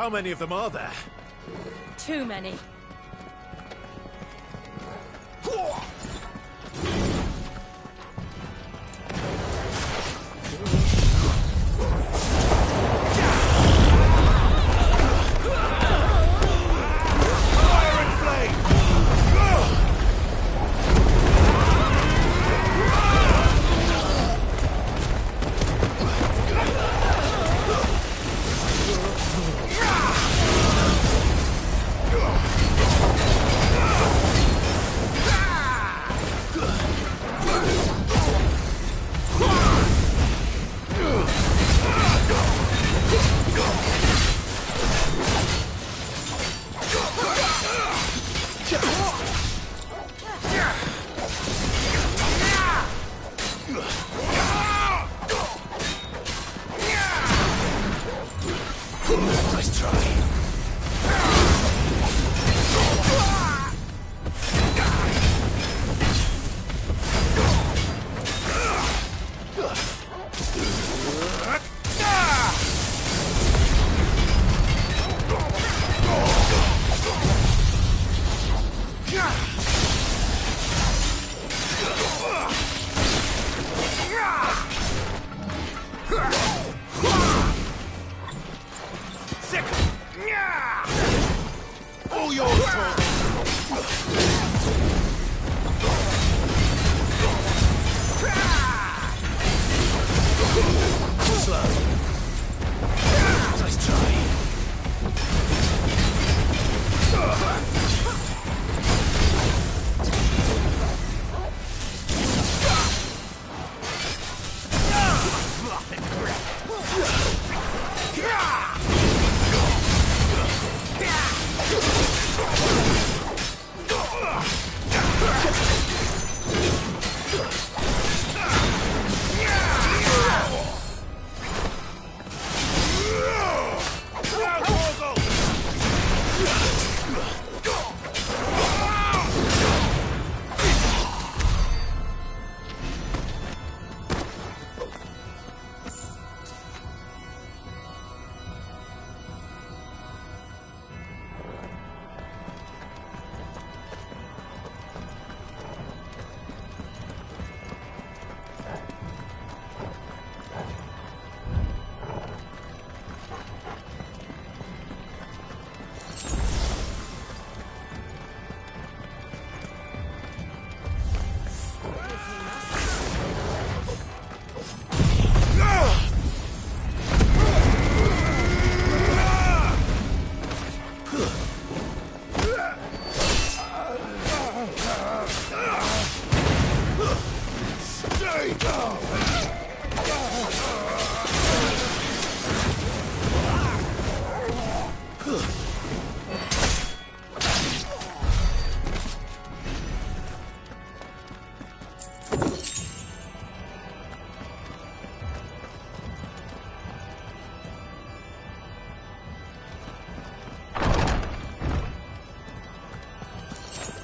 How many of them are there? Too many.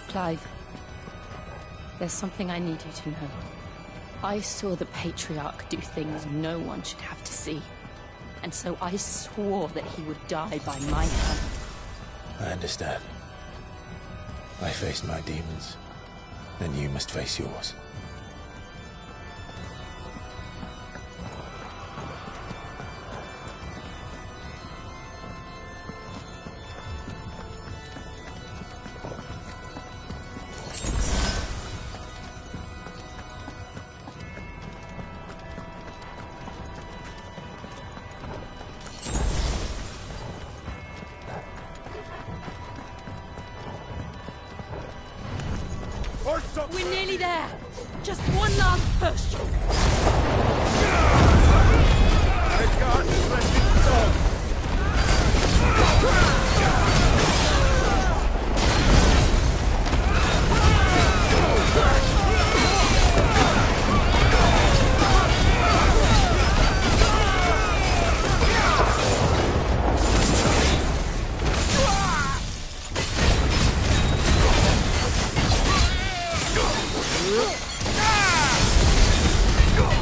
Clive, there's something I need you to know. I saw the Patriarch do things no one should have to see. And so I swore that he would die by my hand. I understand. I faced my demons, and you must face yours. We're nearly there. Just one last push. Go!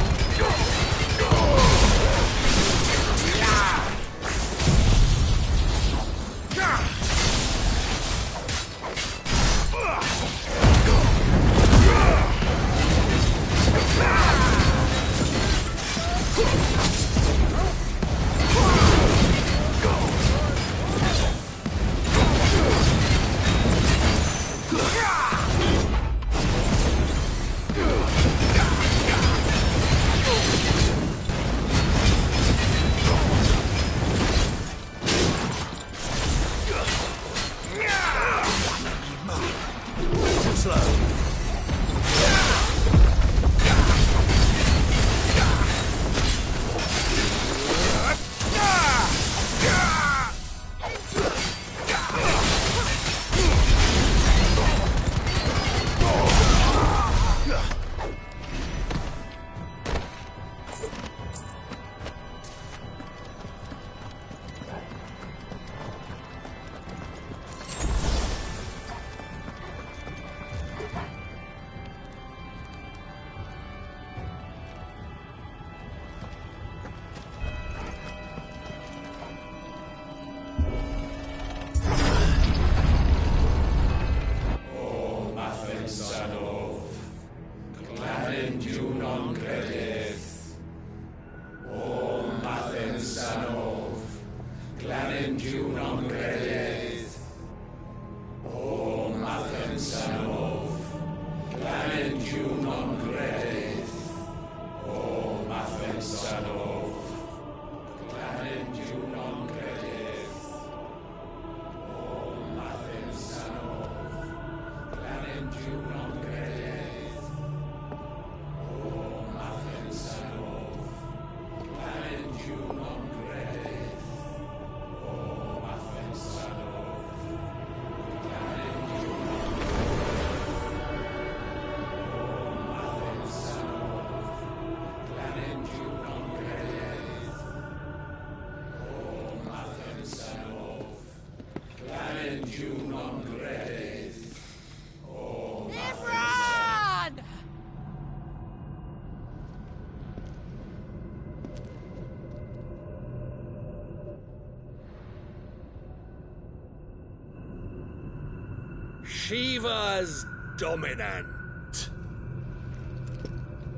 Shiva's dominant.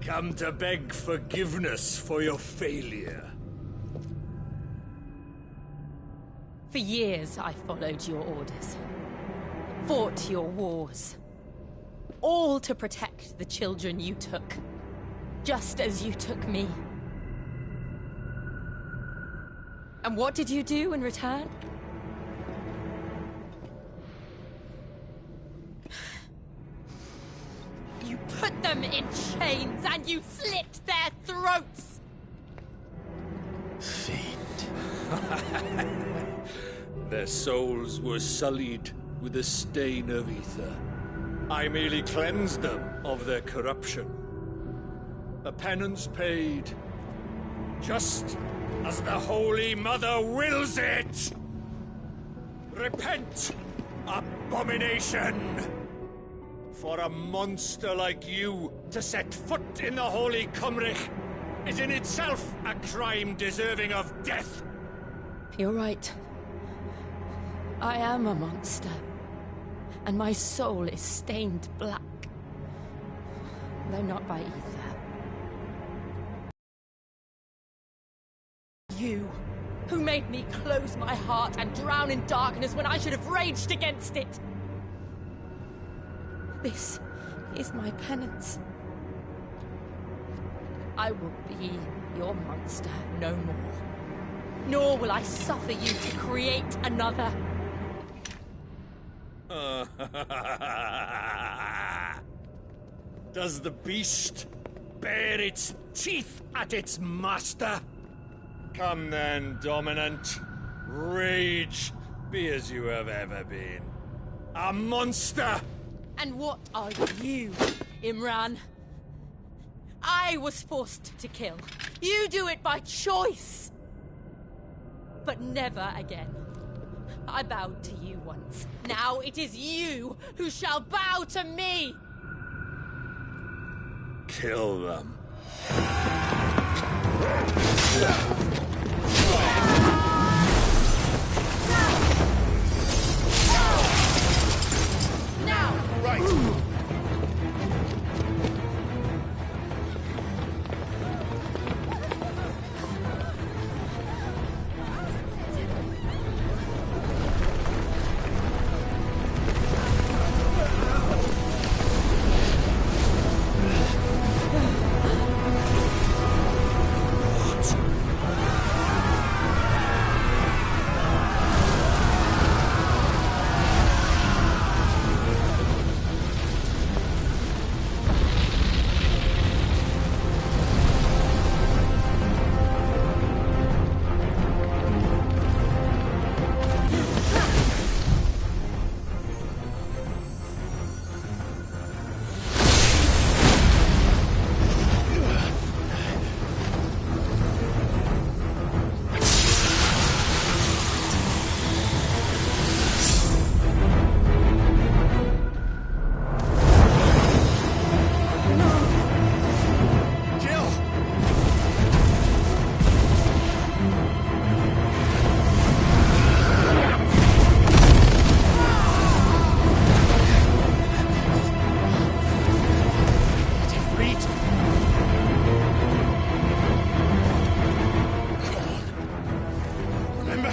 Come to beg forgiveness for your failure. For years, I followed your orders. Fought your wars. All to protect the children you took. Just as you took me. And what did you do in return? You put them in chains and you slit their throats! Fiend. Their souls were sullied with a stain of ether. I merely cleansed them of their corruption. A penance paid, just as the Holy Mother wills it! Repent, abomination! For a monster like you to set foot in the Holy Cymric is in itself a crime deserving of death. You're right. I am a monster. And my soul is stained black. Though not by ether. You, who made me close my heart and drown in darkness when I should have raged against it. This is my penance. I will be your monster no more. Nor will I suffer you to create another. Does the beast bare its teeth at its master? Come then, dominant. Rage, be as you have ever been. A monster! And what are you, Imran? I was forced to kill. You do it by choice. But never again. I bowed to you once. Now it is you who shall bow to me! Kill them. Now! Right!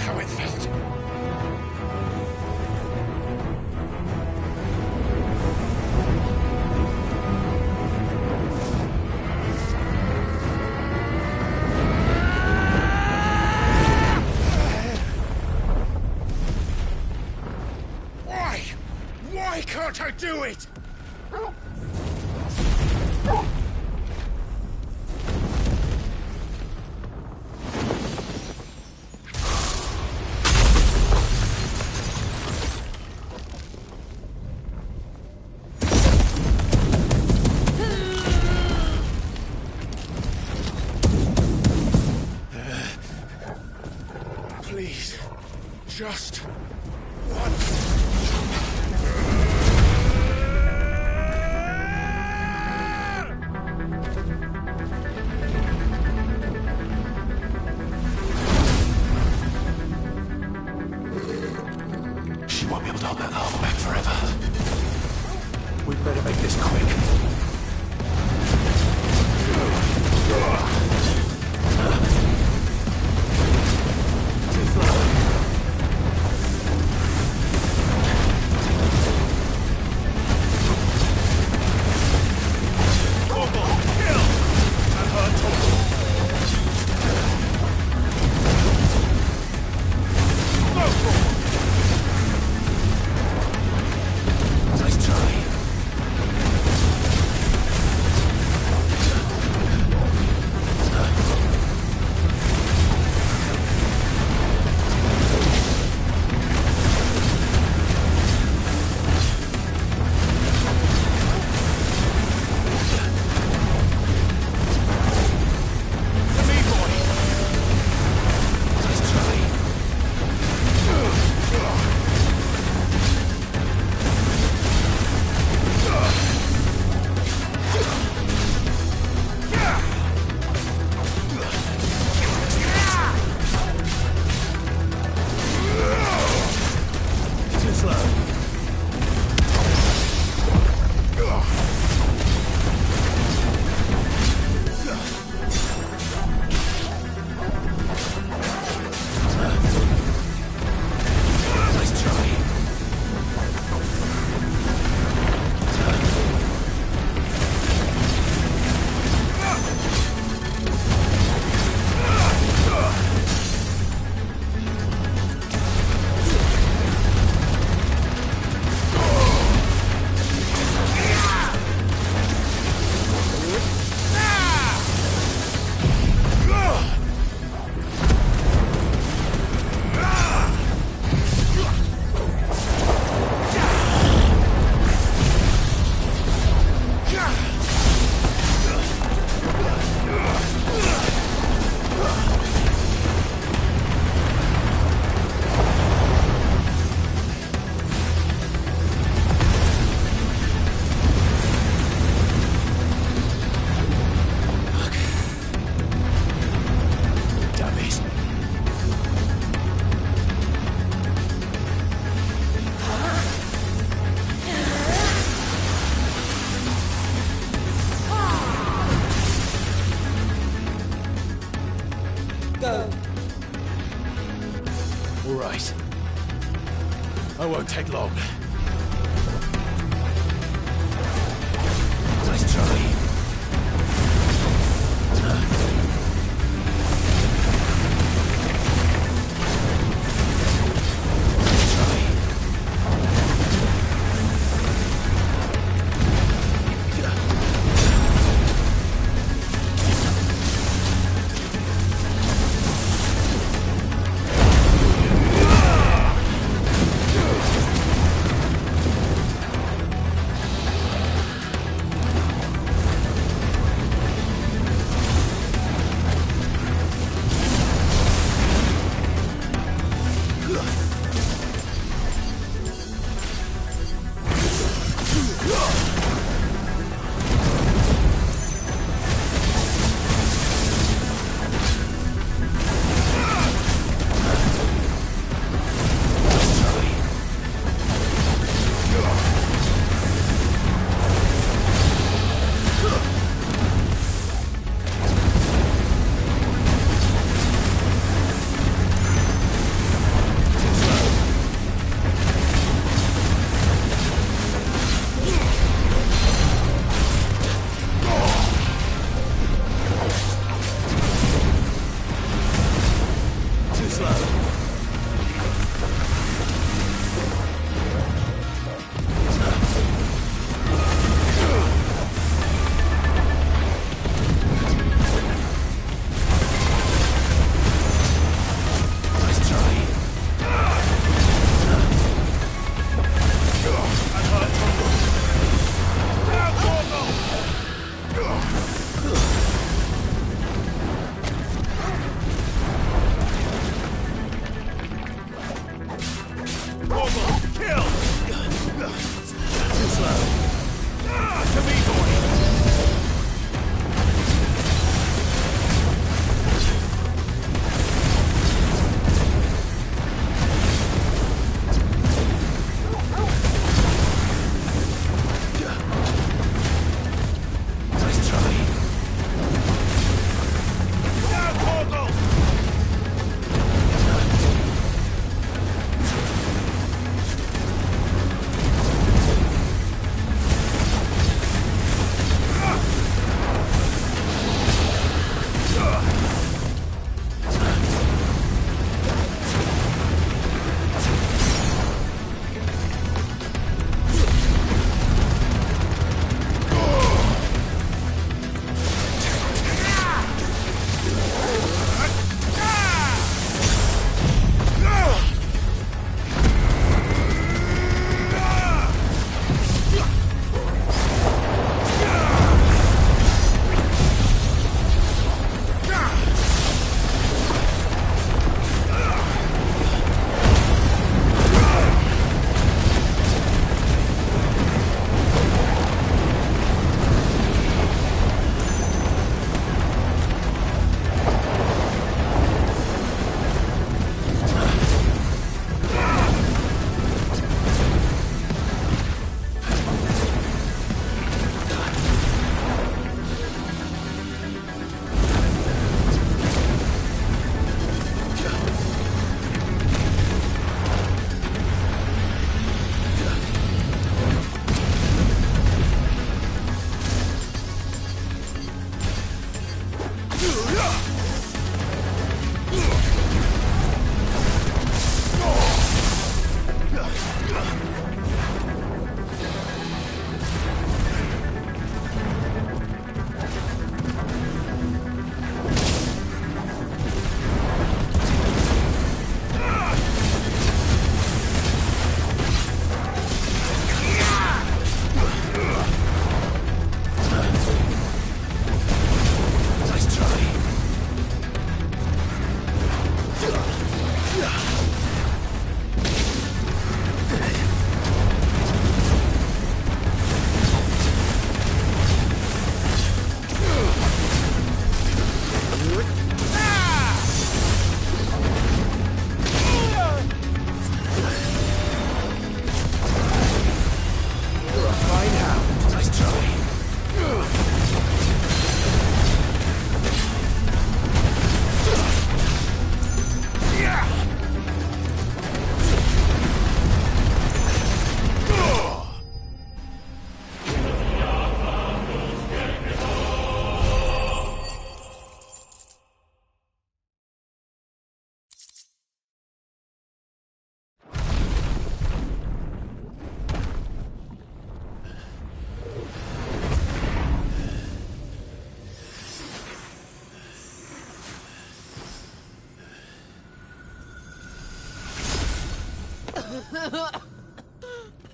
how it felt. Why can't I do it? Please, just once. She won't be able to hold that armor back forever. We'd better make this quick. All right. I won't take long. Nice try.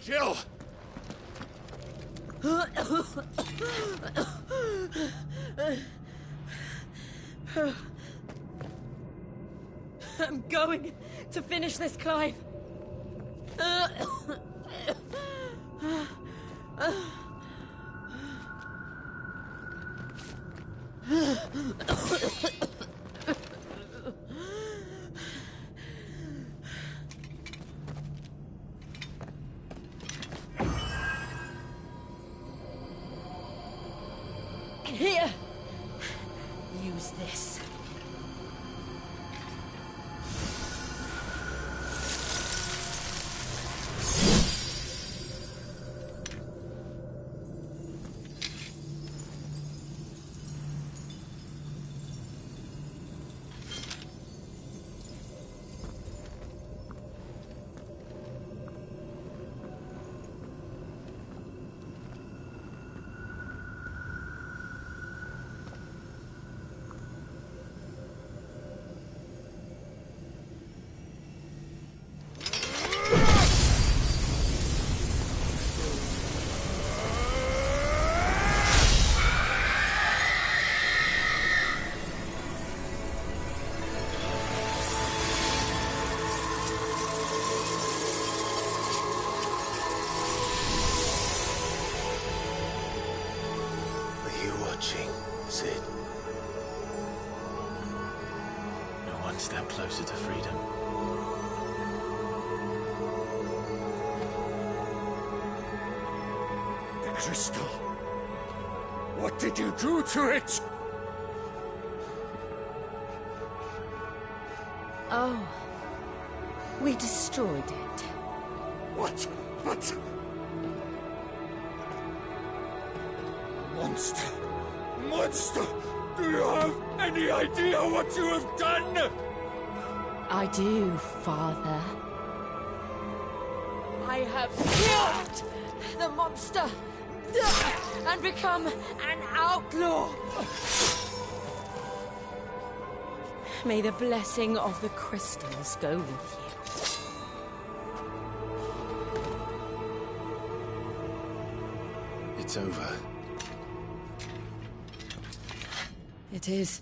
Jill! I'm going to finish this, Clive. Here! Use this. Sid. You're one step closer to freedom. The crystal. What did you do to it? Oh. We destroyed it. What? Monster! Monster! Do you have any idea what you have done? I do, Father. I have killed the monster and become an outlaw. May the blessing of the crystals go with you. It's over. It is.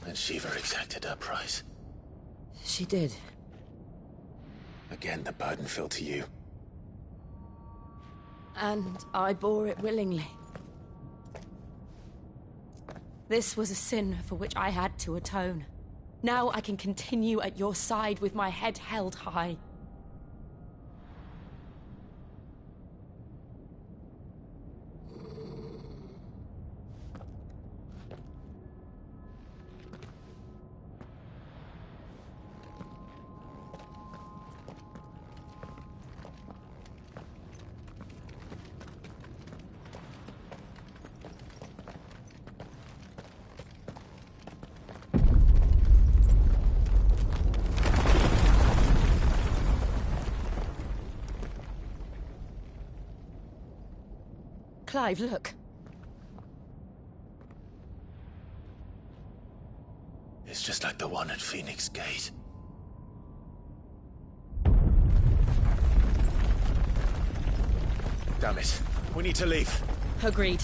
And Shiva exacted her price. She did. Again, the burden fell to you. And I bore it willingly. This was a sin for which I had to atone. Now I can continue at your side with my head held high. Clive, look. It's just like the one at Phoenix Gate. Damn it. We need to leave. Agreed.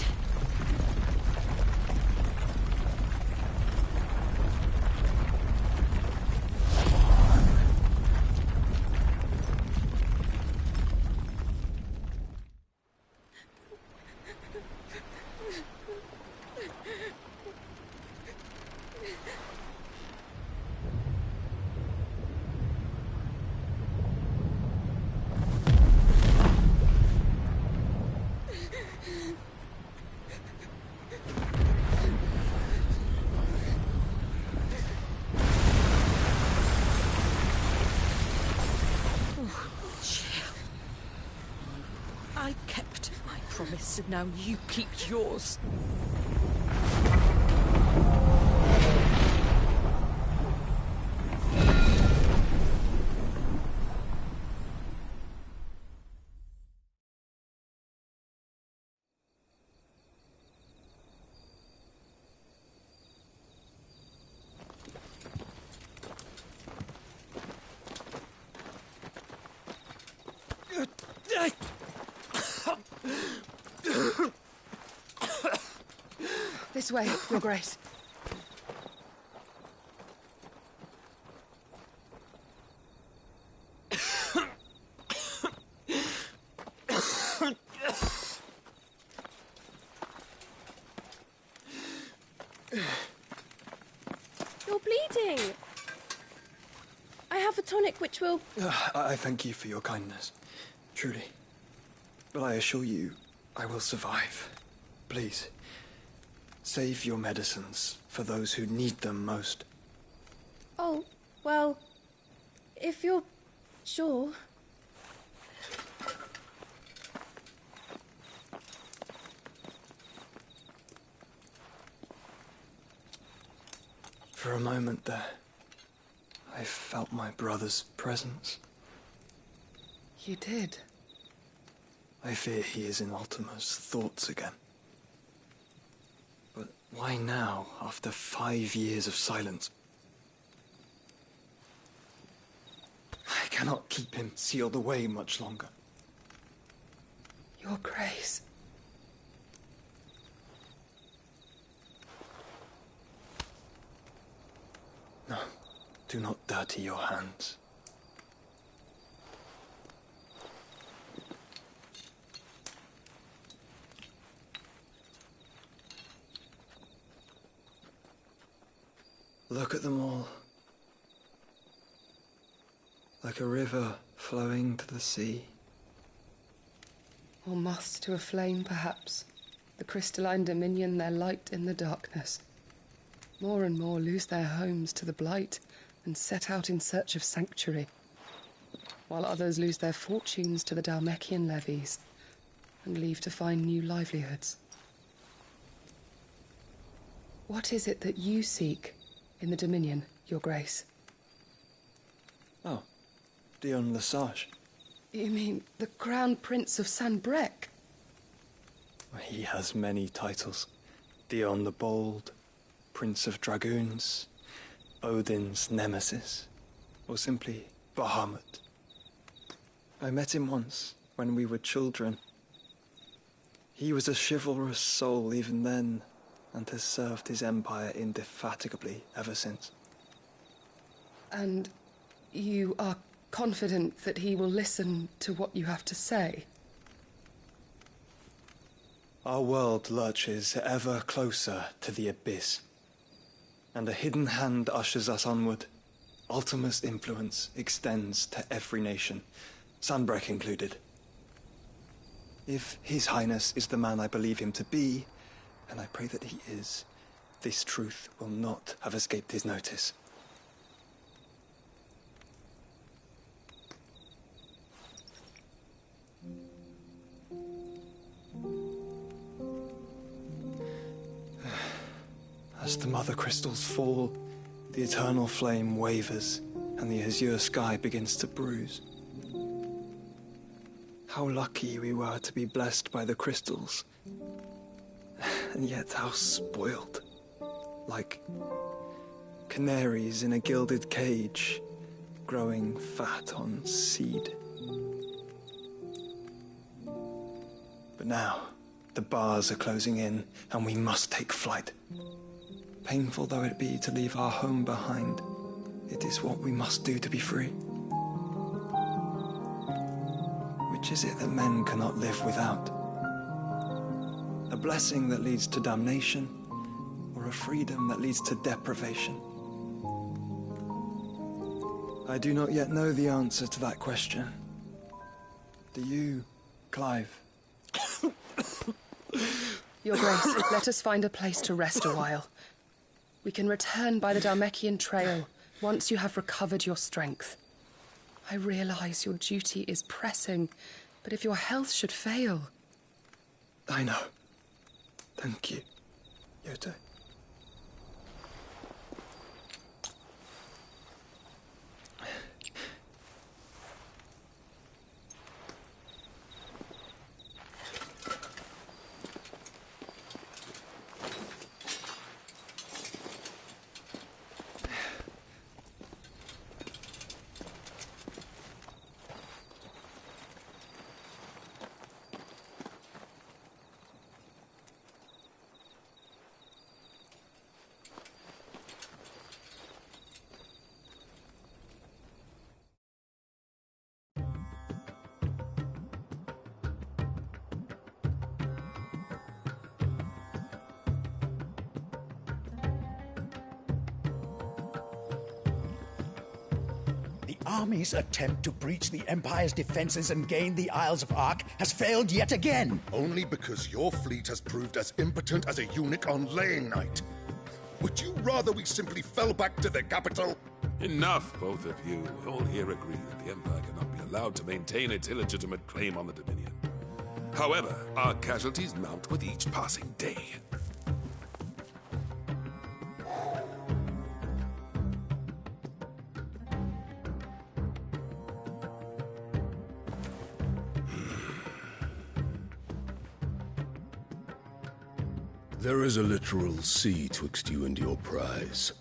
I kept my promise, and now you keep yours. This way, Your Grace. You're bleeding. I have a tonic which will... I thank you for your kindness, truly. But I assure you, I will survive. Please, save your medicines for those who need them most. Oh, well, if you're sure... For a moment there, I felt my brother's presence. You did? I fear he is in Ultima's thoughts again. But why now, after 5 years of silence? I cannot keep him sealed away much longer. Your Grace. No, do not dirty your hands. Look at them all. Like a river flowing to the sea. Or moths to a flame, perhaps. The crystalline dominion their light in the darkness. More and more lose their homes to the blight and set out in search of sanctuary, while others lose their fortunes to the Dhalmekian levies and leave to find new livelihoods. What is it that you seek in the Dominion, Your Grace? Oh, Dion Lesage. You mean the Crown Prince of Sanbrec? He has many titles. Dion the Bold, Prince of Dragoons, Odin's Nemesis, or simply Bahamut. I met him once, when we were children. He was a chivalrous soul even then, and has served his empire indefatigably ever since. And you are confident that he will listen to what you have to say? Our world lurches ever closer to the abyss, and a hidden hand ushers us onward. Ultima's influence extends to every nation, Sanbrec included. If His Highness is the man I believe him to be, and I pray that he is, this truth will not have escaped his notice. As the mother crystals fall, the eternal flame wavers, and the azure sky begins to bruise. How lucky we were to be blessed by the crystals, and yet how spoiled. Like canaries in a gilded cage, growing fat on seed. But now, the bars are closing in, and we must take flight. Painful though it be to leave our home behind, it is what we must do to be free. Which is it that men cannot live without? A blessing that leads to damnation, or a freedom that leads to deprivation? I do not yet know the answer to that question. Do you, Clive? Your Grace, let us find a place to rest a while. We can return by the Dhalmekian trail once you have recovered your strength. I realize your duty is pressing, but if your health should fail... I know. Thank you, Yote. The army's attempt to breach the Empire's defenses and gain the Isles of Ark has failed yet again. Only because your fleet has proved as impotent as a eunuch on laying night. Would you rather we simply fell back to the capital? Enough, both of you. All here agree that the Empire cannot be allowed to maintain its illegitimate claim on the Dominion. However, our casualties mount with each passing day. There is a literal sea twixt you and your prize.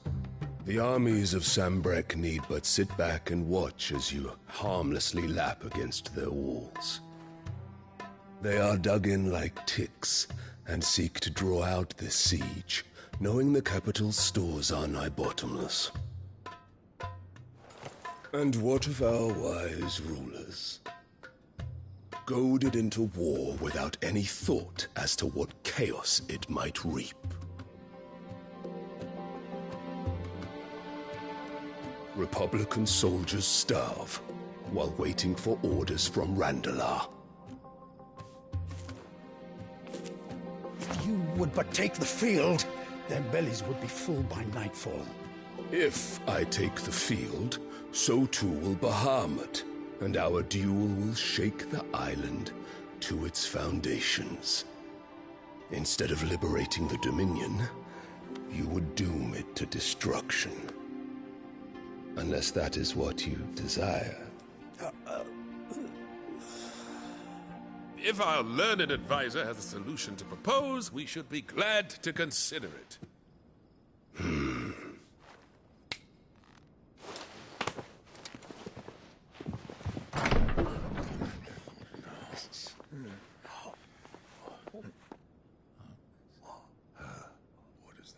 The armies of Sambrek need but sit back and watch as you harmlessly lap against their walls. They are dug in like ticks and seek to draw out this siege, knowing the capital's stores are nigh bottomless. And what of our wise rulers? Goaded into war without any thought as to what chaos it might reap. Republican soldiers starve while waiting for orders from Randalar. If you would but take the field, their bellies would be full by nightfall. If I take the field, so too will Bahamut, and our duel will shake the island to its foundations. Instead of liberating the Dominion, you would doom it to destruction. Unless that is what you desire. If our learned advisor has a solution to propose, we should be glad to consider it.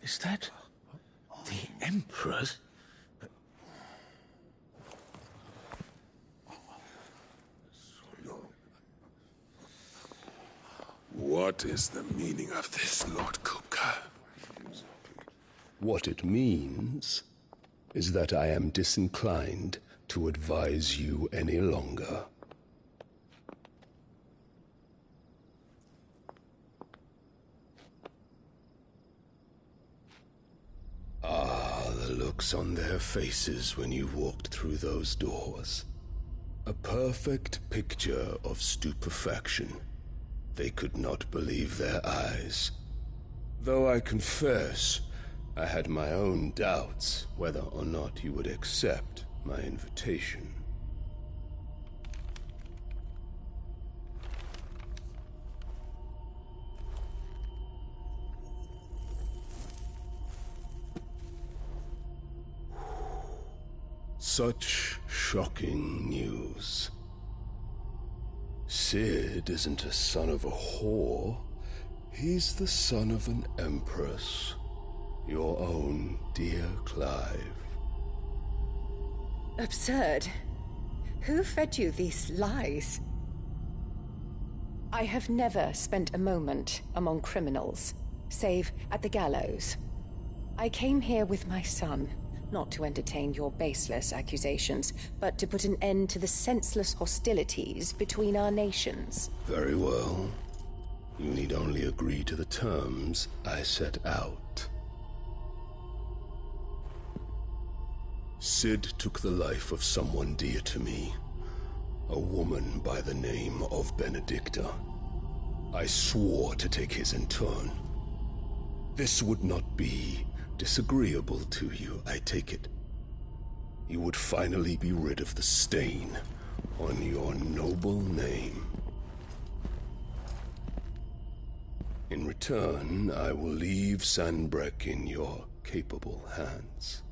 Is that the Emperor's? What is the meaning of this, Lord Kupka? What it means is that I am disinclined to advise you any longer. Ah, the looks on their faces when you walked through those doors. A perfect picture of stupefaction. They could not believe their eyes. Though I confess, I had my own doubts whether or not you would accept my invitation. Such shocking news. Sid isn't a son of a whore. He's the son of an empress. Your own dear Clive. Absurd. Who fed you these lies? I have never spent a moment among criminals, save at the gallows. I came here with my son, not to entertain your baseless accusations, but to put an end to the senseless hostilities between our nations. Very well. You need only agree to the terms I set out. Sid took the life of someone dear to me, a woman by the name of Benedicta. I swore to take his in turn. This would not be disagreeable to you, I take it. You would finally be rid of the stain on your noble name. In return, I will leave Sanbrek in your capable hands.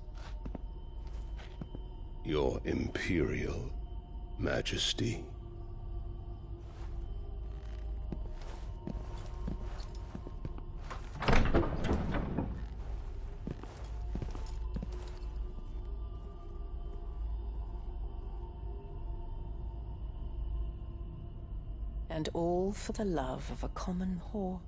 Your Imperial Majesty. And all for the love of a common whore.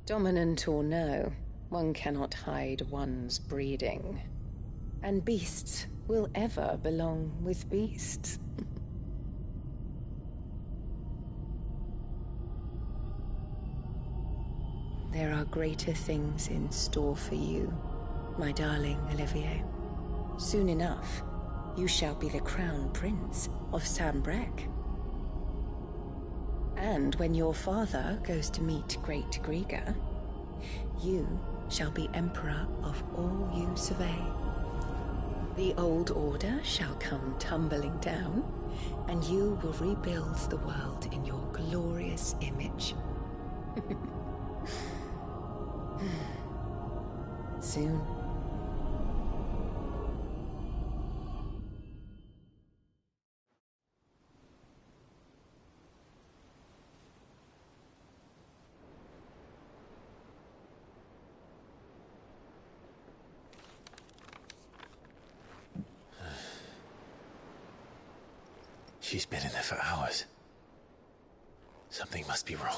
Dominant or no, one cannot hide one's breeding. And beasts will ever belong with beasts. There are greater things in store for you, my darling Olivier. Soon enough, you shall be the crown prince of Sambrec. And when your father goes to meet Great Grieger, you shall be emperor of all you survey. The old order shall come tumbling down, and you will rebuild the world in your glorious image. Soon. She's been in there for hours. Something must be wrong.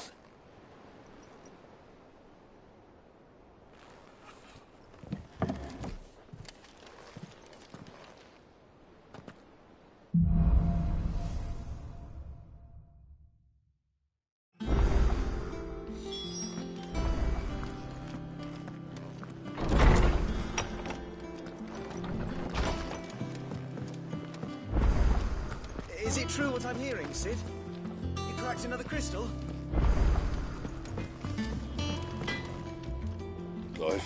Is it true what I'm hearing, Sid? You cracked another crystal? Clive?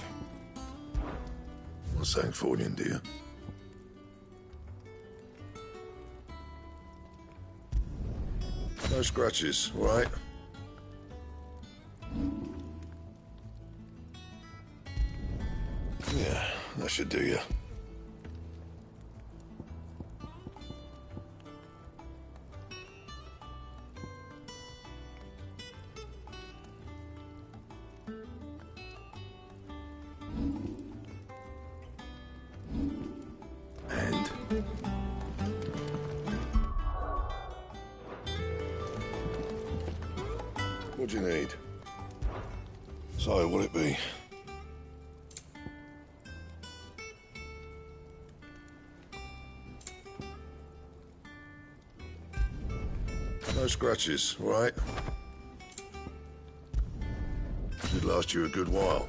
What's saying for you, dear? No scratches, all right? Yeah, that should do you. What do you need? So, what'll it be? No scratches, all right? Should last you a good while.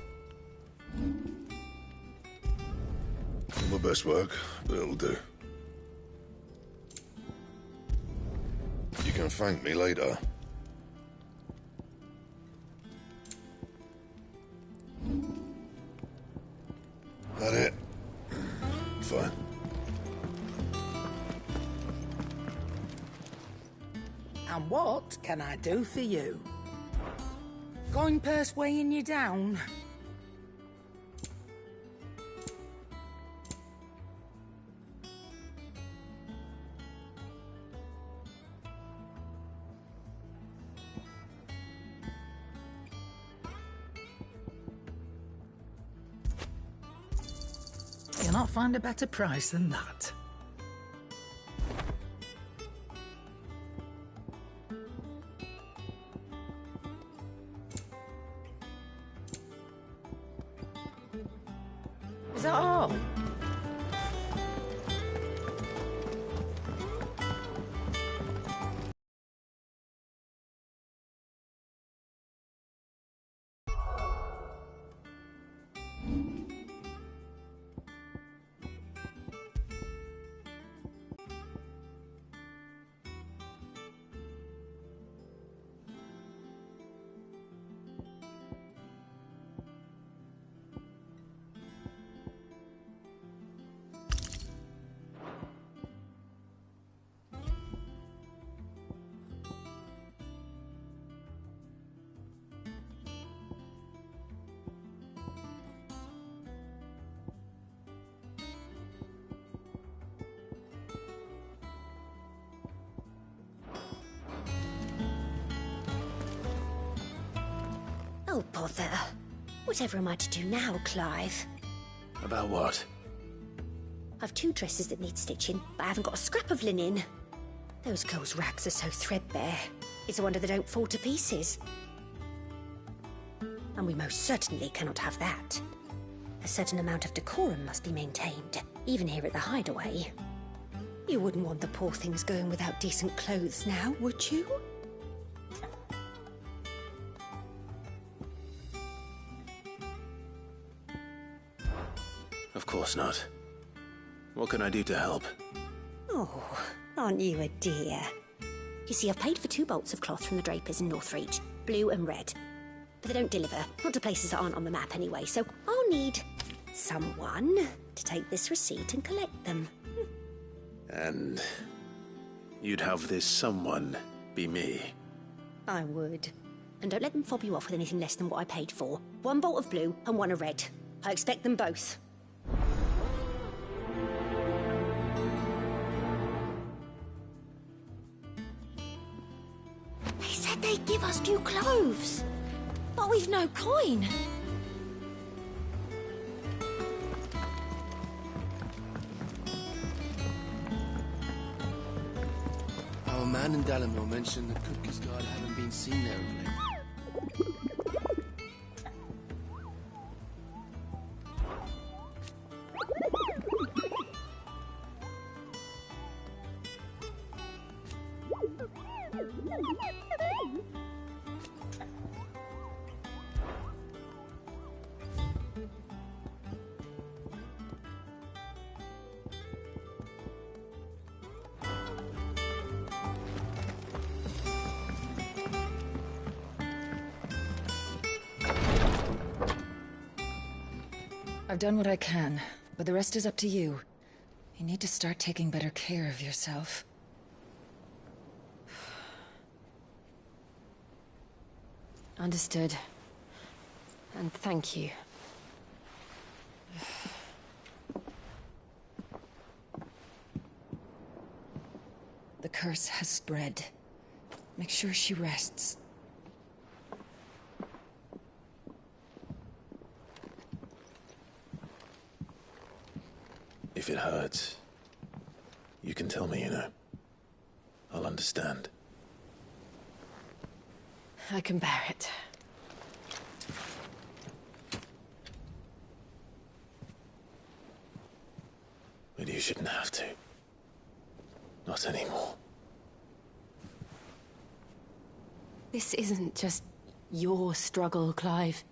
Not my best work, but it'll do. You can thank me later. That it? Fine. And what can I do for you? Coin purse weighing you down? You'll not find a better price than that. Is that all? Oh, bother. Whatever am I to do now, Clive? About what? I've 2 dresses that need stitching, but I haven't got a scrap of linen. Those girls' rags are so threadbare. It's a wonder they don't fall to pieces. And we most certainly cannot have that. A certain amount of decorum must be maintained, even here at the hideaway. You wouldn't want the poor things going without decent clothes now, would you? Of course not. What can I do to help? Oh, aren't you a dear? You see, I've paid for 2 bolts of cloth from the drapers in Northreach, blue and red. But they don't deliver, not to places that aren't on the map anyway, so I'll need someone to take this receipt and collect them. And you'd have this someone be me? I would. And don't let them fob you off with anything less than what I paid for. 1 bolt of blue and 1 of red. I expect them both. They said they'd give us new clothes, but we've no coin. Our man in Dalamore mentioned that Cookies God haven't been seen there of late. I've done what I can, but the rest is up to you. You need to start taking better care of yourself. Understood. And thank you. The curse has spread. Make sure she rests. If it hurts, you can tell me, you know. I'll understand. I can bear it. But you shouldn't have to. Not anymore. This isn't just your struggle, Clive.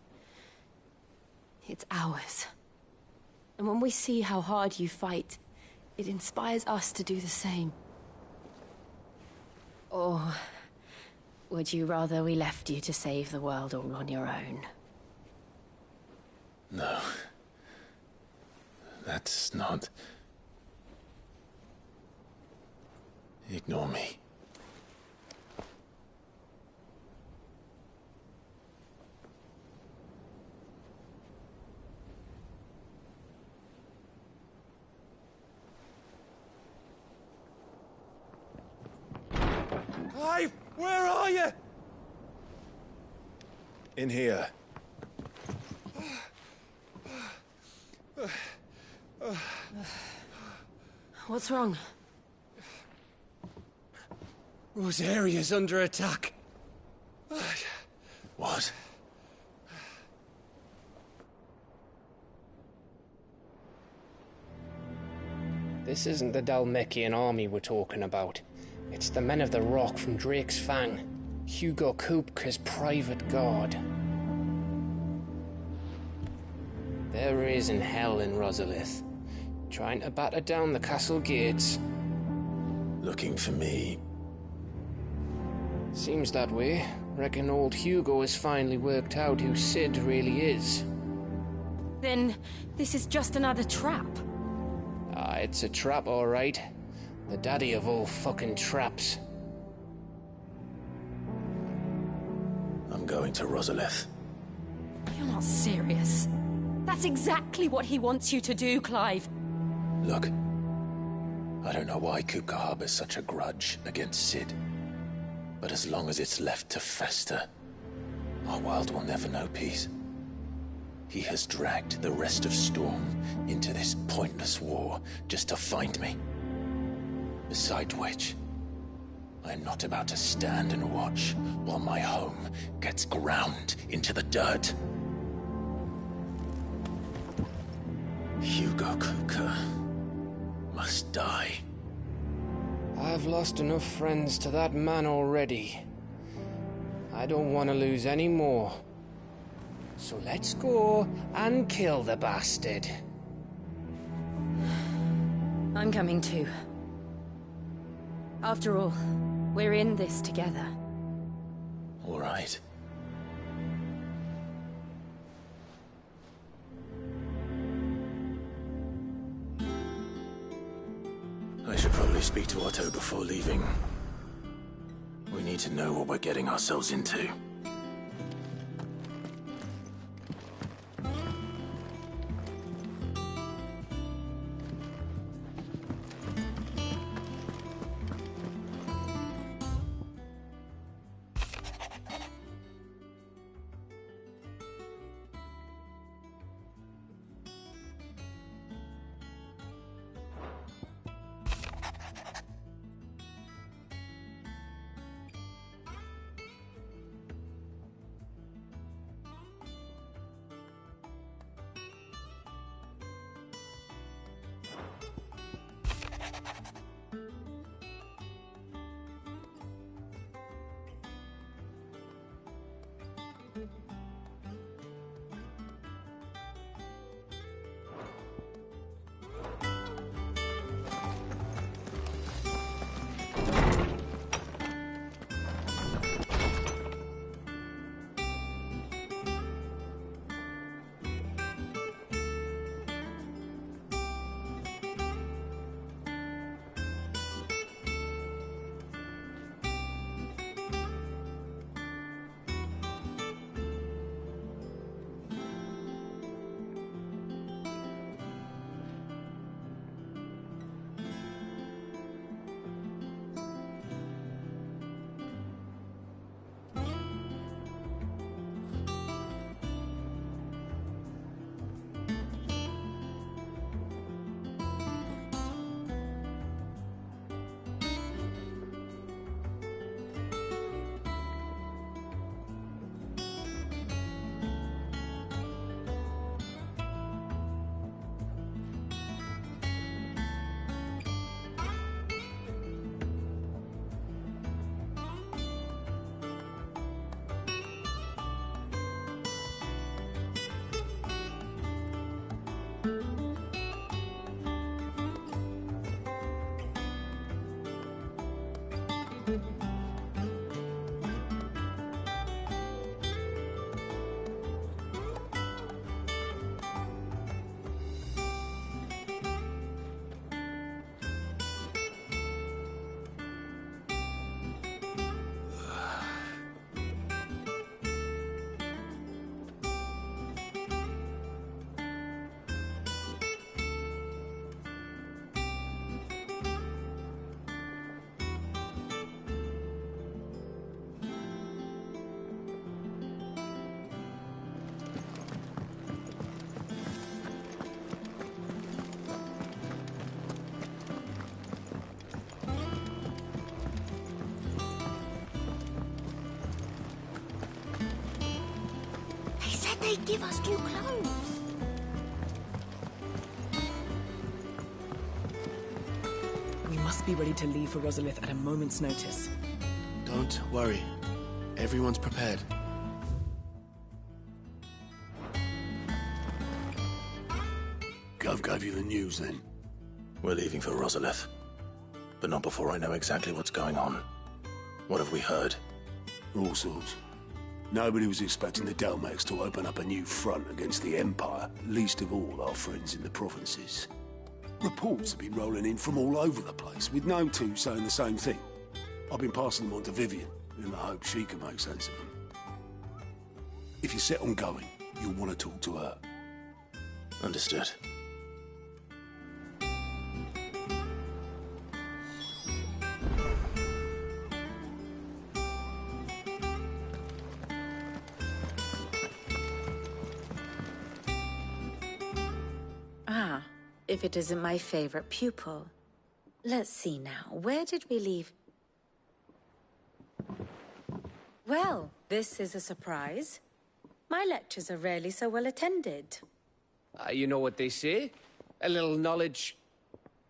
It's ours. And when we see how hard you fight, it inspires us to do the same. Or would you rather we left you to save the world all on your own? No. That's not... Ignore me. Clive, where are you? In here. What's wrong? Rosaria's under attack. What? This isn't the Dalmekian army we're talking about. It's the men of the Rock from Drake's Fang. Hugo Kupka's private guard. They're raising hell in Rosalith, trying to batter down the castle gates. Looking for me? Seems that way. Reckon old Hugo has finally worked out who Sid really is. Then this is just another trap. Ah, it's a trap, all right. The daddy of all fucking traps. I'm going to Rosalith. You're not serious. That's exactly what he wants you to do, Clive. Look, I don't know why Kupka harbors such a grudge against Sid. But as long as it's left to fester, our world will never know peace. He has dragged the rest of Storm into this pointless war just to find me. Besides which, I'm not about to stand and watch while my home gets ground into the dirt. Hugo Kupka must die. I've lost enough friends to that man already. I don't want to lose any more. So let's go and kill the bastard. I'm coming too. After all, we're in this together. All right. I should probably speak to Otto before leaving. We need to know what we're getting ourselves into. They'd give us new clothes. We must be ready to leave for Rosalith at a moment's notice. Don't worry. Everyone's prepared. Gov gave you the news, then? We're leaving for Rosalith. But not before I know exactly what's going on. What have we heard? All sorts. Nobody was expecting the Delmex to open up a new front against the Empire, least of all our friends in the provinces. Reports have been rolling in from all over the place, with no two saying the same thing. I've been passing them on to Vivian, in the hope she can make sense of them. If you're set on going, you'll want to talk to her. Understood. If it isn't my favorite pupil. Let's see now, where did we leave? Well, this is a surprise. My lectures are rarely so well attended. You know what they say? A little knowledge,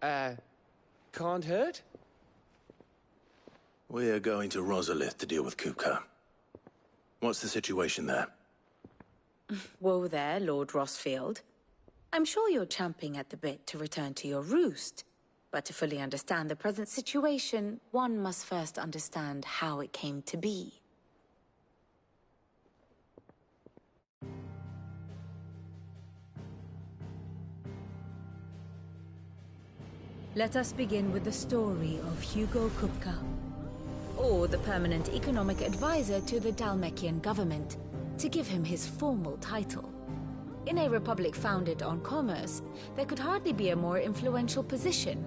can't hurt? We're going to Rosalith to deal with Kupka. What's the situation there? Whoa there, Lord Rossfield. I'm sure you're champing at the bit to return to your roost. But to fully understand the present situation, one must first understand how it came to be. Let us begin with the story of Hugo Kupka, or the permanent economic advisor to the Dhalmekian government, to give him his formal title. In a republic founded on commerce, there could hardly be a more influential position.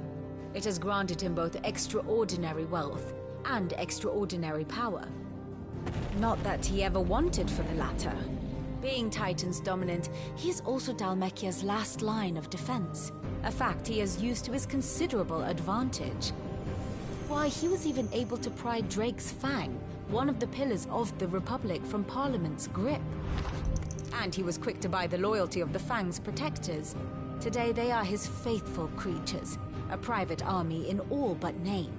It has granted him both extraordinary wealth and extraordinary power. Not that he ever wanted for the latter. Being Titan's dominant, he is also Dhalmekia's last line of defense, a fact he has used to his considerable advantage. Why, he was even able to pry Drake's Fang, one of the pillars of the Republic, from Parliament's grip. And he was quick to buy the loyalty of the Fang's protectors. Today they are his faithful creatures, a private army in all but name.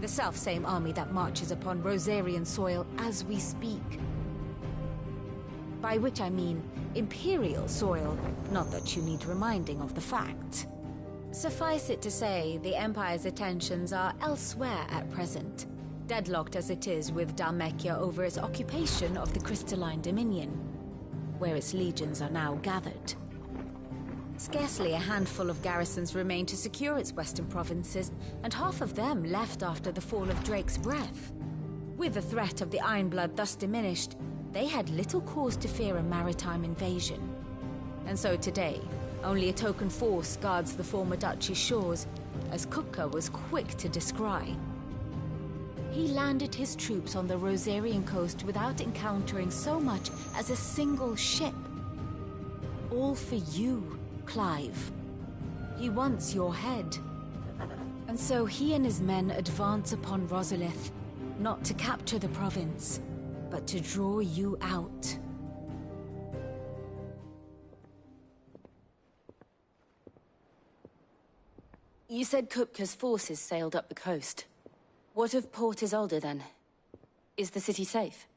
The self-same army that marches upon Rosarian soil as we speak. By which I mean Imperial soil, not that you need reminding of the fact. Suffice it to say, the Empire's attentions are elsewhere at present, deadlocked as it is with Dhalmekia over its occupation of the Crystalline Dominion, where its legions are now gathered. Scarcely a handful of garrisons remain to secure its western provinces, and half of them left after the fall of Drake's Breath. With the threat of the Ironblood thus diminished, they had little cause to fear a maritime invasion. And so today, only a token force guards the former duchy's shores, as Kupka was quick to descry. He landed his troops on the Rosarian coast without encountering so much as a single ship. All for you, Clive. He wants your head. And so he and his men advance upon Rosalith, not to capture the province, but to draw you out. You said Kupka's forces sailed up the coast. What of Port Isolde, then? Is the city safe?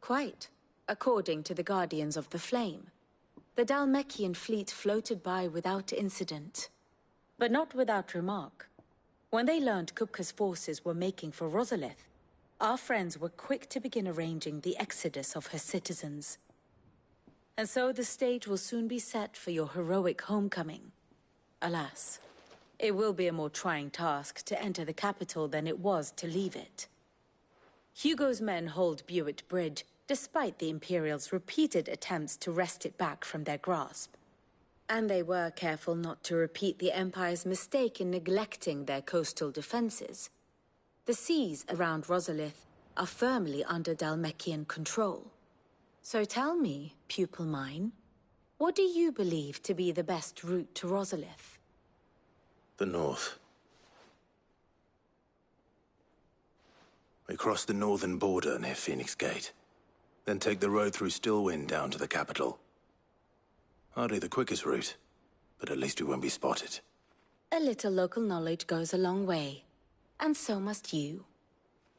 Quite, according to the Guardians of the Flame. The Dhalmekian fleet floated by without incident. But not without remark. When they learned Kupka's forces were making for Rosalith, our friends were quick to begin arranging the exodus of her citizens. And so the stage will soon be set for your heroic homecoming. Alas, it will be a more trying task to enter the capital than it was to leave it. Hugo's men hold Buet Bridge, despite the Imperials' repeated attempts to wrest it back from their grasp. And they were careful not to repeat the Empire's mistake in neglecting their coastal defenses. The seas around Rosalith are firmly under Dhalmekian control. So tell me, pupil mine, what do you believe to be the best route to Rosalith? The north. We cross the northern border near Phoenix Gate, then take the road through Stillwind down to the capital. Hardly the quickest route, but at least we won't be spotted. A little local knowledge goes a long way, and so must you.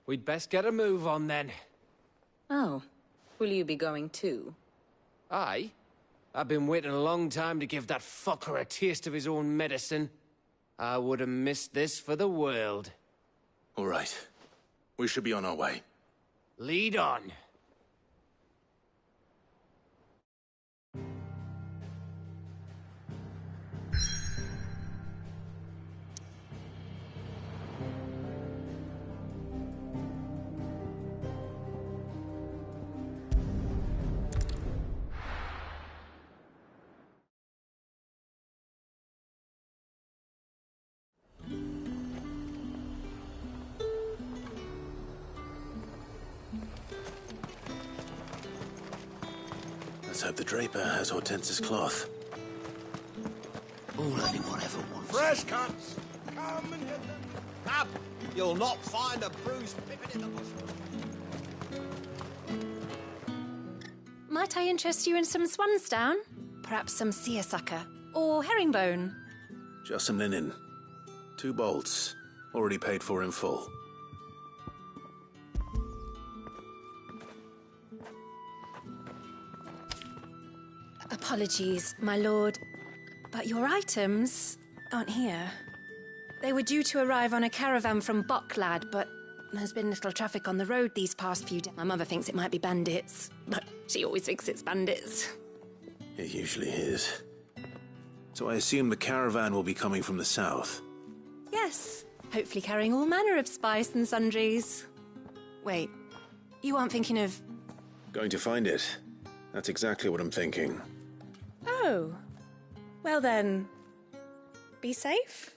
We'd best get a move on then. Oh, will you be going too? Aye. I've been waiting a long time to give that fucker a taste of his own medicine. I would have missed this for the world. All right. We should be on our way. Lead on. Let's hope the Draper has Hortense's cloth. All anyone ever wants. Fresh cunts! Come and get them. Up! You'll not find a bruised pippin in the bush. Might I interest you in some swansdown? Perhaps some seersucker? Or herringbone? Just some linen. 2 bolts. Already paid for in full. Apologies, my lord, but your items aren't here. They were due to arrive on a caravan from Boklad, but there's been little traffic on the road these past few days. My mother thinks it might be bandits, but she always thinks it's bandits. It usually is. So I assume the caravan will be coming from the south. Yes, hopefully carrying all manner of spice and sundries. Wait, you aren't thinking of... Going to find it. That's exactly what I'm thinking. Oh. Well then, be safe.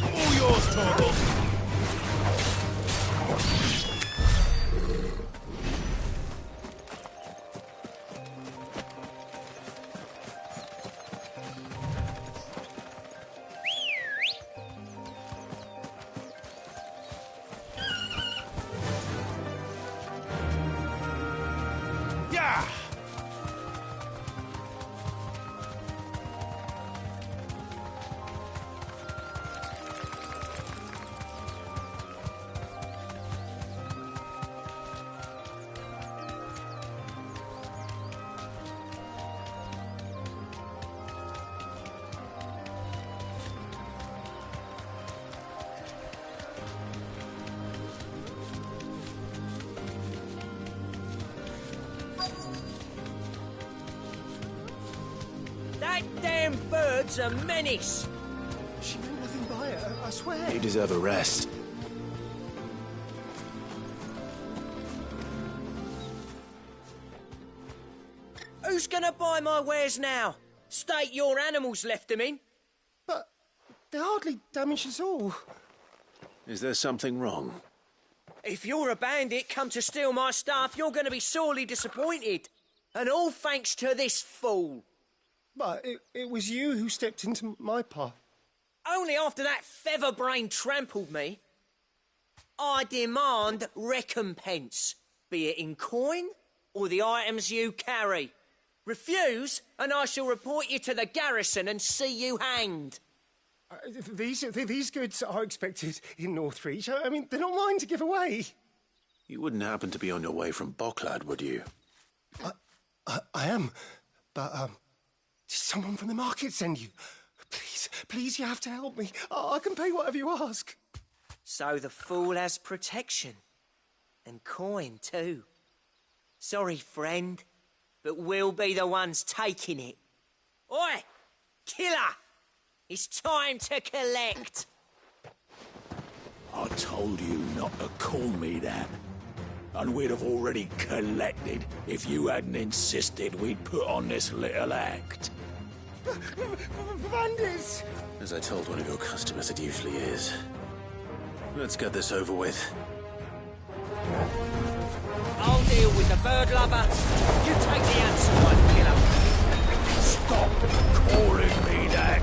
All yours, Torgal. Yeah! That damn bird's a menace. She meant nothing by it, I swear. You deserve a rest. Who's gonna buy my wares now? State your animals left them in. But they hardly damaged us all. Is there something wrong? If you're a bandit come to steal my stuff, you're gonna be sorely disappointed. And all thanks to this fool. But it was you who stepped into my path. Only after that feather-brain trampled me. I demand recompense, be it in coin or the items you carry. Refuse, and I shall report you to the garrison and see you hanged. These goods are expected in Northreach. I mean, they're not mine to give away. You wouldn't happen to be on your way from Boklad, would you? I am, but did someone from the market send you? Please, you have to help me. I can pay whatever you ask. So the fool has protection. And coin, too. Sorry, friend, but we'll be the ones taking it. Oi! Killer! It's time to collect! I told you not to call me that. And we'd have already collected if you hadn't insisted we'd put on this little act. Bandits! As I told one of your customers, it usually is. Let's get this over with. I'll deal with the bird lover. You take the handsome one, killer. Stop calling me that.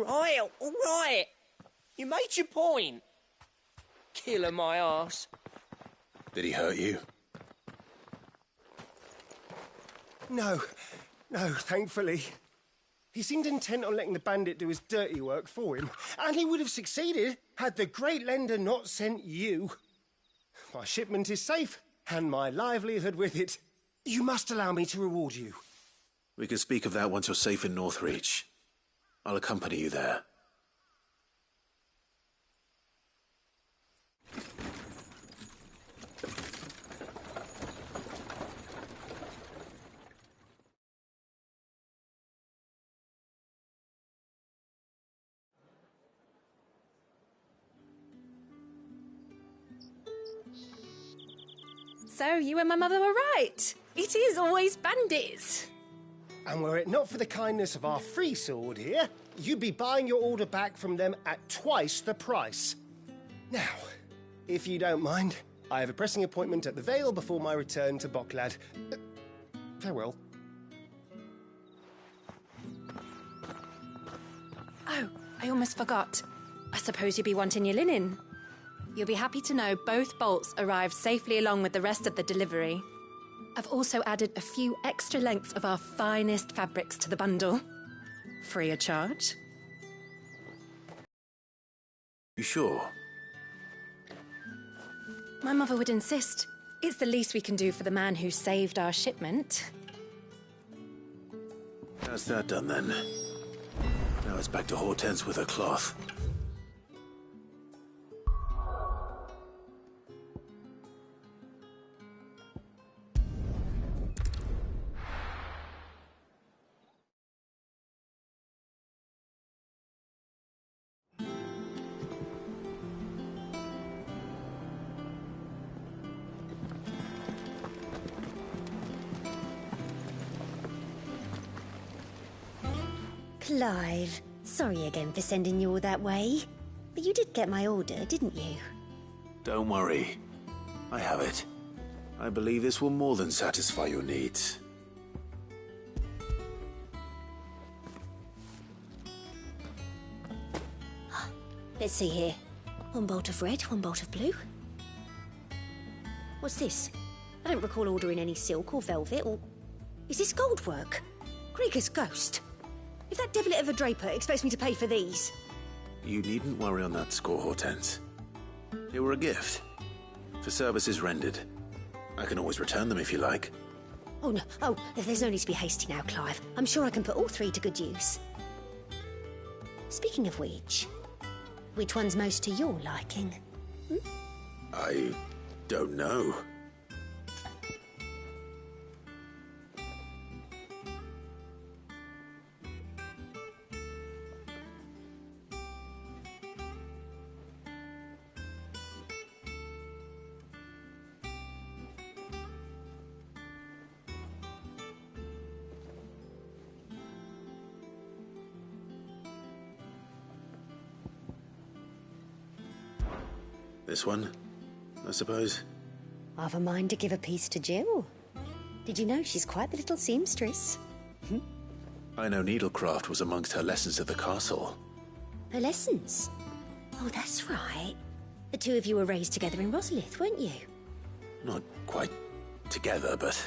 all right. You made your point. Killer my ass. Did he hurt you? No, thankfully. He seemed intent on letting the bandit do his dirty work for him, and he would have succeeded had the Great Lender not sent you. My shipment is safe, and my livelihood with it. You must allow me to reward you. We can speak of that once you're safe in Northreach. I'll accompany you there. So, you and my mother were right. It is always bandits. And were it not for the kindness of our free sword here, you'd be buying your order back from them at twice the price. Now, if you don't mind, I have a pressing appointment at the Vale before my return to Boklad. Farewell. Oh, I almost forgot. I suppose you'll be wanting your linen. You'll be happy to know both bolts arrived safely along with the rest of the delivery. I've also added a few extra lengths of our finest fabrics to the bundle. Free of charge. You sure? My mother would insist. It's the least we can do for the man who saved our shipment. That's that done then. Now it's back to Hortense with her cloth. Clive, sorry again for sending you all that way. But you did get my order, didn't you? Don't worry. I have it. I believe this will more than satisfy your needs. Let's see here. One bolt of red, one bolt of blue. What's this? I don't recall ordering any silk or velvet or... Is this gold work? Krieger's ghost. If that devilet of a draper expects me to pay for these... You needn't worry on that score, Hortense. They were a gift. For services rendered. I can always return them if you like. Oh, no. Oh, there's no need to be hasty now, Clive. I'm sure I can put all three to good use. Speaking of which one's most to your liking? I don't know. This one, I suppose? I've a mind to give a piece to Jill. Did you know she's quite the little seamstress? I know needlecraft was amongst her lessons at the castle. Her lessons? Oh, that's right. The two of you were raised together in Rosalith, weren't you? Not quite together, but...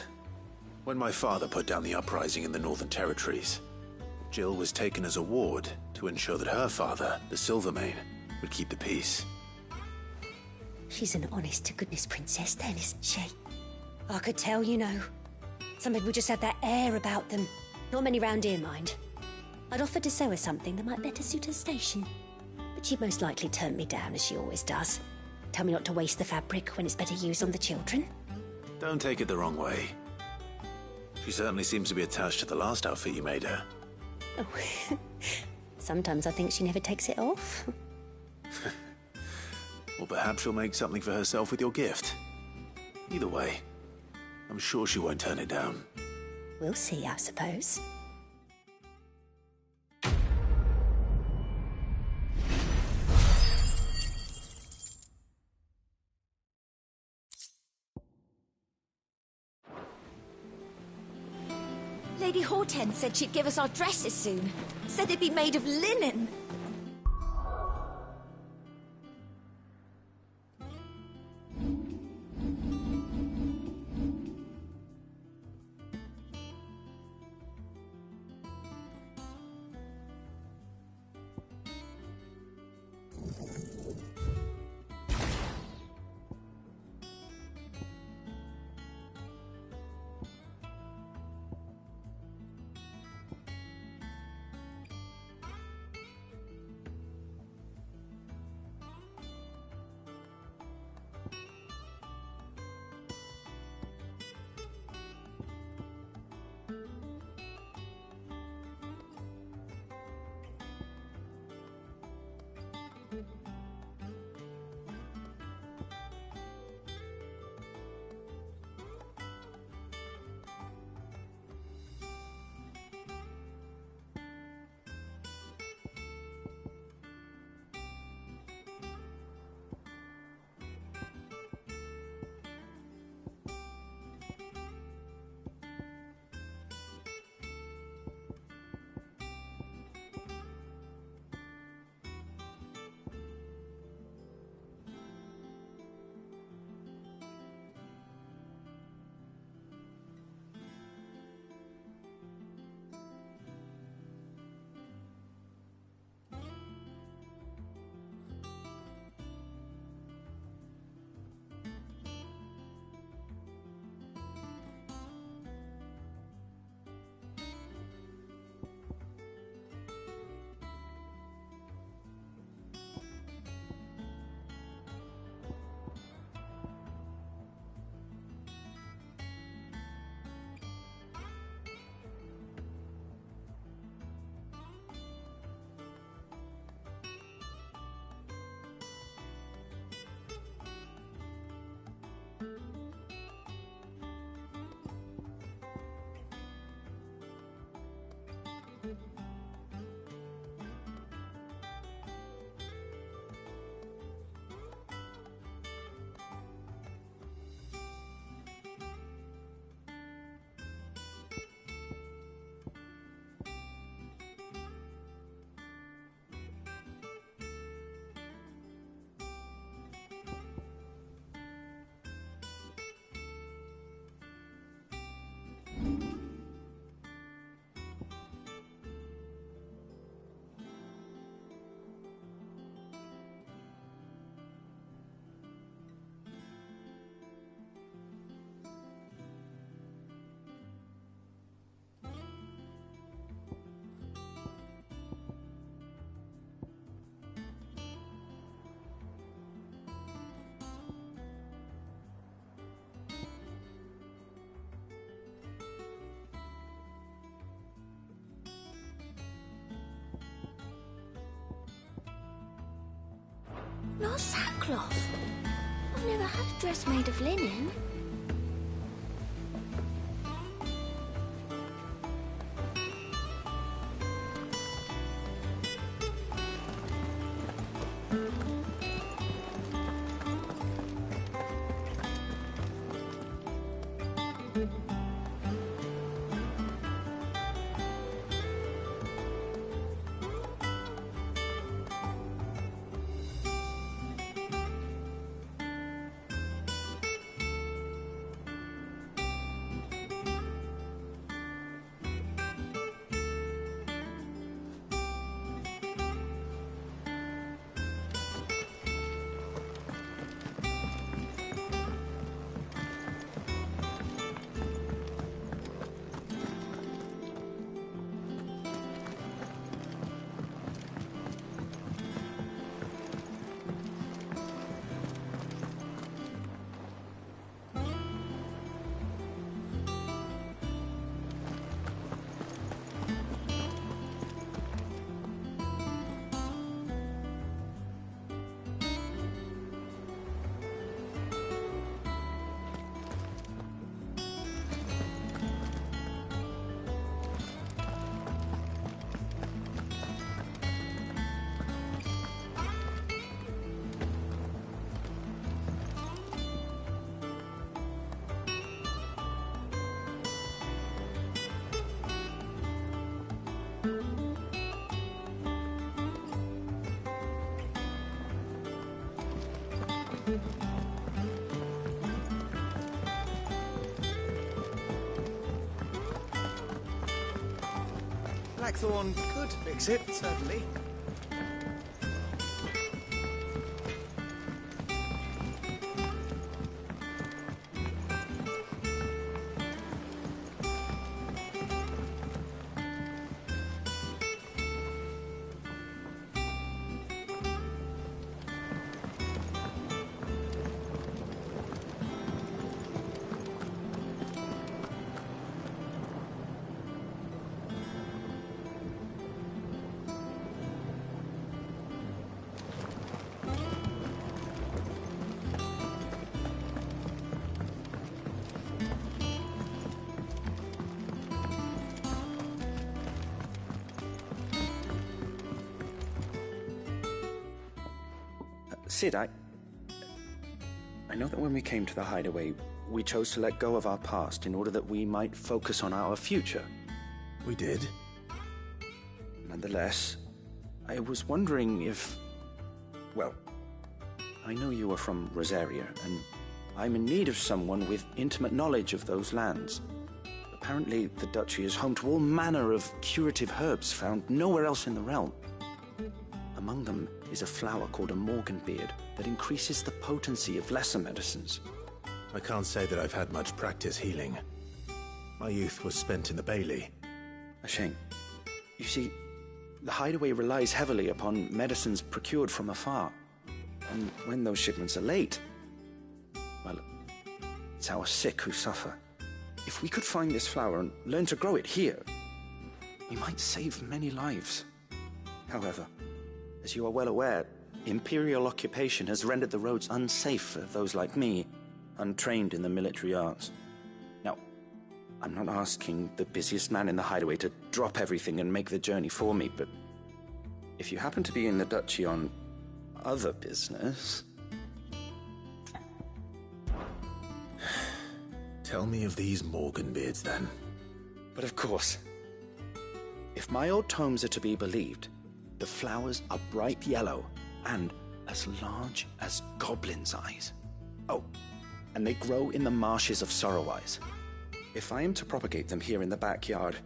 When my father put down the uprising in the Northern Territories, Jill was taken as a ward to ensure that her father, the Silvermane, would keep the peace. She's an honest-to-goodness princess then, isn't she? I could tell, you know. Some people just have that air about them. Not many round here, mind. I'd offered to sew her something that might better suit her station. But she'd most likely turn me down, as she always does. Tell me not to waste the fabric when it's better used on the children. Don't take it the wrong way. She certainly seems to be attached to the last outfit you made her. Oh, sometimes I think she never takes it off. Or perhaps she'll make something for herself with your gift. Either way, I'm sure she won't turn it down. We'll see, I suppose. Lady Hortense said she'd give us our dresses soon. Said they'd be made of linen. Not sackcloth. I've never had a dress made of linen. Blackthorn could fix it, certainly. Sid, I know that when we came to the hideaway, we chose to let go of our past in order that we might focus on our future. We did. Nonetheless, I was wondering if... Well, I know you are from Rosaria, and I'm in need of someone with intimate knowledge of those lands. Apparently, the duchy is home to all manner of curative herbs found nowhere else in the realm. Among them is a flower called a morganbeard that increases the potency of lesser medicines. I can't say that I've had much practice healing. My youth was spent in the Bailey. A shame. You see, the hideaway relies heavily upon medicines procured from afar. And when those shipments are late, well, it's our sick who suffer. If we could find this flower and learn to grow it here, we might save many lives. However, as you are well aware, Imperial occupation has rendered the roads unsafe for those like me, untrained in the military arts. Now, I'm not asking the busiest man in the hideaway to drop everything and make the journey for me, but if you happen to be in the duchy on other business... Tell me of these morganbeards, then. But of course. If my old tomes are to be believed, the flowers are bright yellow and as large as goblins' eyes. Oh, and they grow in the marshes of Sorrowise. If I am to propagate them here in the backyard,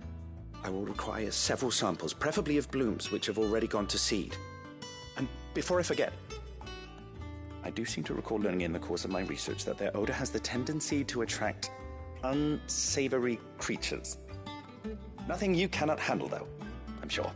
I will require several samples, preferably of blooms which have already gone to seed. And before I forget, I do seem to recall learning in the course of my research that their odor has the tendency to attract unsavory creatures. Nothing you cannot handle, though, I'm sure.